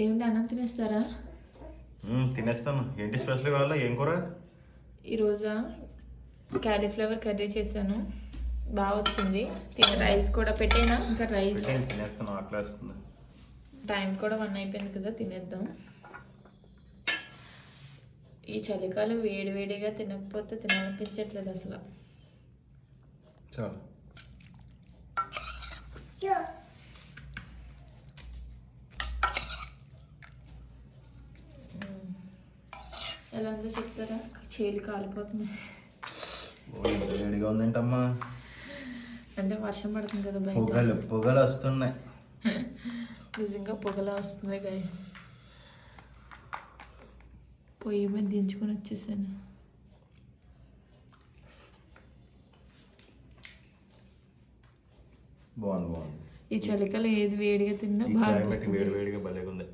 ఏమిటి అన్నం తినేస్తారా? తినేస్తాను. ఏంటి స్పెషల్ కావాలా? ఏం కూర? ఈరోజా క్యాలీఫ్లవర్ కర్రీ చేశాను, బాగా వచ్చింది. రైస్ కూడా పెట్టేనా? ఇంకా రైస్ తినేస్తాను, ఆకలేస్తుంది. టైం కూడా 1 అయిపోయింది కదా, తినేద్దాం. ఈ చలికాలం వేడి వేడిగా తినకపోతే తినాలనిపించట్లేదు అసలు. చాలు. ఎలా ఉందో చెప్తారా? చేలు కాలిపోతుంది. వేడిగా ఉందేంటమ్మా? అంటే వర్షం పడుతుంది కదా బయట. పొగలు వస్తున్నాయి. నిజంగా పొగలా వస్తుంది గాయ. పొయ్యి మీద దించుకొని వచ్చేసాను. బాగుంది. ఈ చలికాలం ఏది వేడిగా తిన్నా బాగా వేడిగా భలేగా ఉంది.